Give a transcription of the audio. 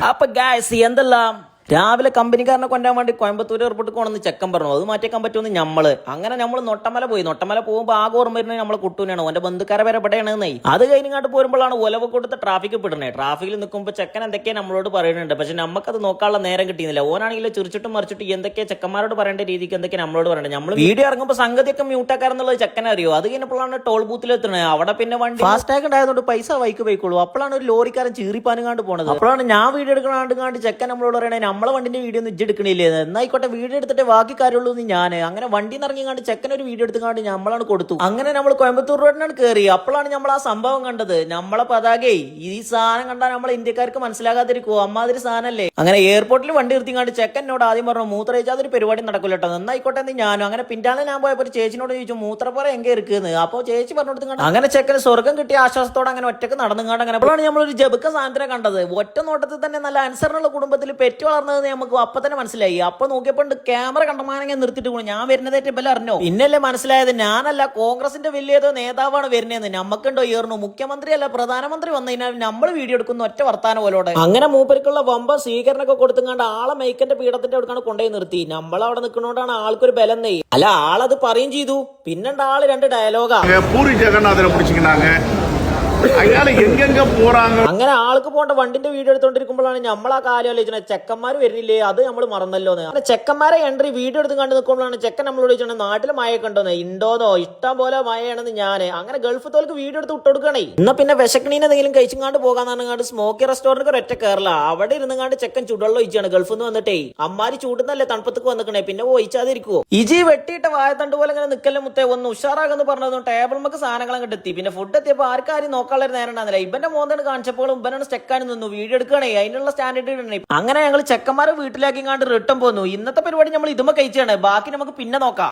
അപ്പൊ ഗായ്സ് എന്തെല്ലാം രാവിലെ കമ്പനിക്കാരനെ കൊണ്ടാൻ വേണ്ടി കോയമ്പത്തൂർ എയർപോർട്ടിൽ കൊണ്ടെന്ന് ചെക്കൻ പറഞ്ഞു അത് മാറ്റിയേക്കാൻ പറ്റുമെന്ന് നമ്മൾ നൊട്ടമല പോയി. നൊട്ടമല പോകുമ്പോൾ ആകെ ഓർമ്മ വരുന്നത് നമ്മളെ കുട്ടൂനാണ്. ഓന്റെ ബന്ധുക്കാരെ വരെ പെടയാണെന്നേ. അത് കഴിഞ്ഞിങ്ങോട്ട് പോരുമ്പോഴാണ് ഒലവ് കൊടുത്ത് ട്രാഫിക്ക് പെടുന്നത്. ട്രാഫിക്കിൽ നിൽക്കുമ്പോൾ ചെക്കൻ എന്തൊക്കെയാ നമ്മളോട് പറയുന്നുണ്ട്. പക്ഷെ നമുക്കത് നോക്കാനുള്ള നേരം കിട്ടിയില്ല. ഓനാണെങ്കിൽ ചിരിച്ചിട്ടും മറിച്ചിട്ട് എന്തൊക്കെയാ ചെക്കന്മാരോട് പറയേണ്ട രീതിക്ക് എന്തൊക്കെയാ നമ്മളോട് പറയണ്ടത്. നമ്മൾ വീഡിയോ ഇറങ്ങുമ്പോൾ സംഗതിയൊക്കെ മ്യൂട്ടാക്കാരെന്നുള്ളത് ചെക്കനെ അറിയോ. അത് കഴിഞ്ഞപ്പോഴാണ് ടോൾ ബൂത്തിൽ എത്തുന്നത്. അവിടെ പിന്നെ വണ്ടി ഫാസ്ടാഗ് ഉണ്ടായതുകൊണ്ട് പൈസ വൈക്ക് പോയിക്കോളൂ. അപ്പോഴാണ് ഒരു ലോറിക്കാരൻ ചീറിപ്പാനുകാണ്ട് പോണത്. അപ്പോഴാണ് ഞാൻ വീഡിയോ എടുക്കണാണ്ട് ചെക്കൻ നമ്മളോട് പറയണേ നമ്മളെ വണ്ടിന്റെ വീഡിയോ ഒന്നും എടുക്കണില്ലേ. എന്നായിക്കോട്ടെ വീഡിയോ എടുത്തിട്ട് ബാക്കി കാര്യമുള്ളൂ എന്ന് ഞാൻ അങ്ങനെ വണ്ടി ഇറങ്ങിങ്ങാണ്ട് ചെക്കൻ ഒരു വീഡിയോ എടുത്തുകൊണ്ട് നമ്മളാണ് കൊടുത്തു. അങ്ങനെ നമ്മൾ കോയമ്പത്തൂർ റോഡിനാണ് കയറി. അപ്പോഴാണ് നമ്മൾ ആ സംഭവം കണ്ടത്. നമ്മളെ പതാകെ ഈ സാധനം കണ്ടാൽ നമ്മളെ ഇന്ത്യക്കാർക്ക് മനസ്സിലാകാതിരിക്കുവോ, അമ്മാതിരി സാധനല്ലേ. അങ്ങനെ എയർപോർട്ടിൽ വണ്ടി നിർത്തിങ്ങാണ്ട് ചെക്കനോട് ആദ്യം പറഞ്ഞു മൂത്രയിച്ചാൽ ഒരു പരിപാടി നടക്കില്ല കേട്ടോ, എന്നായിക്കോട്ടെ എന്ന് ഞാനും. അങ്ങനെ പിന്നാലെ ഞാൻ പോയപ്പോൾ ചേച്ചിനോട് ചോദിച്ചു മൂത്രപ്പുറം എங்கே ഇരിക്കുന്നു. അപ്പോൾ ചേച്ചി പറഞ്ഞു കൊടുത്തു. അങ്ങനെ ചെക്കന് സ്വർഗം കിട്ടിയ ആശ്വാസത്തോടെ അങ്ങനെ ഒറ്റക്ക് നടന്നുങ്ങാണ്ട് അങ്ങനെ അപ്പോഴാണ് നമ്മളൊരു ജബുക്ക സാധനത്തിനെ കണ്ടത്. ഒറ്റ നോട്ടത്തിൽ തന്നെ നല്ല അനുസരണമുള്ള കുടുംബത്തിൽ പെറ്റു വളർന്നത് നമുക്ക് അപ്പൊ തന്നെ മനസ്സിലായി. അപ്പൊ നോക്കിയപ്പോൾ ക്യാമറ കണ്ടമാനം നിർത്തിട്ട് പോകണം. ഞാൻ വരുന്നതായിട്ട് ബല അറിഞ്ഞോ. പിന്നല്ലേ മനസ്സിലായത് ഞാനല്ല കോൺഗ്രസിന്റെ വലിയതോ നേതാവാണ് വരുന്നതെന്ന്. നമുക്കുണ്ടോ ഏറുന്നു മുഖ്യമന്ത്രി അല്ല പ്രധാനമന്ത്രി വന്നു കഴിഞ്ഞാൽ നമ്മൾ വീഡിയോ എടുക്കുന്ന ഒറ്റ വർത്താനം പോലോടെ. അങ്ങനെ മൂപ്പർക്കുള്ള വമ്പ സ്വീകരണമൊക്കെ കൊടുത്തുകൊണ്ട് ആളെ മൈക്കന്റെ പീഠത്തിന്റെ അടുക്കാണ് കൊണ്ടുപോയി നിർത്തി. നമ്മൾ അവിടെ നിൽക്കുന്നോണ്ടാണ് ആൾക്കൊരു ബലം നെയ്യ്. അല്ല ആളത് പറയും ചെയ്തു. പിന്നെണ്ട് ആള് രണ്ട് ഡയലോഗാ. പൂരി ജഗന്നാഥനെ പിടിച്ചിരിക്കണാங்க. അങ്ങനെ ആൾക്ക് പോകേണ്ട വണ്ടിന്റെ വീഡിയോ എടുത്തോണ്ടിരിക്കുമ്പോഴാണ് നമ്മൾ ആ കാര്യം ആലോചിച്ചത് ചെക്കന്മാർ വരുന്നില്ലേ, അത് നമ്മൾ മറന്നല്ലോ. അങ്ങനെ ചെക്കന്മാരെ എൻട്രി വീഡിയോ എടുത്ത് കണ്ടു നിൽക്കുമ്പോഴാണ് ചെക്കൻ നമ്മളോട് ചോദിച്ചത് നാട്ടിൽ മഴയൊക്കെ ഉണ്ടോന്ന്. ഉണ്ടോന്നോ ഇഷ്ടം പോലെ മഴയാണെന്ന് ഞാൻ അങ്ങനെ ഗൾഫ് തോൽക്ക് വീഡിയോ എടുത്ത് വിട്ടുകൊടുക്കണേ. എന്നാ പിന്നെ വിശക്കണീനെ എന്തെങ്കിലും കഴിച്ചുങ്ങാണ്ട് പോകാന്ന് സ്മോക്കി റെസ്റ്റോറന്റ് ഒരൊറ്റ കയറില്ല. അവിടെ ഇരുന്നുങ്ങാണ്ട് ചെക്കൻ ചുടുവെള്ളം ഒഴിച്ചാണ് ഗൾഫിൽ നിന്ന് വന്നിട്ടേ. അമ്മാരി ചൂടുന്നല്ലേ തണുപ്പത്തേക്ക് വന്നിക്കണേ, പിന്നെ ഒഴിച്ചാതിരിക്കുവോ. ഇജി വെട്ടിയിട്ട് വായത്തണ്ട് പോലെ ഇങ്ങനെ നിക്കല്ലേ മുത്തേ ഒന്ന് ഉഷാറാകെന്ന് പറഞ്ഞതും ടേബിൾ നമുക്ക് സാധനങ്ങൾ അങ്ങോട്ട് എത്തി. പിന്നെ ഫുഡ് എത്തിയപ്പോൾ ആർക്കാരും നോക്കാനുള്ള നേരം ഉണ്ടാകുന്നില്ല. ഇവന്റെ മോന്താണ് കാണിച്ചപ്പോൾ ഇവനാണ് സ്റ്റെക്കാണ് നിന്നു വീഡിയോ എടുക്കണേ. അതിനുള്ള സ്റ്റാൻഡേർഡ് ഇടണേ. അങ്ങനെ ഞങ്ങൾ ചെക്കന്മാരെ വീട്ടിലാക്കി റിട്ടേൺ പോന്നു. ഇന്നത്തെ പരിപാടി നമ്മൾ ഇതുമ്മ കഴിച്ചാണ്. ബാക്കി നമുക്ക് പിന്നെ നോക്കാം.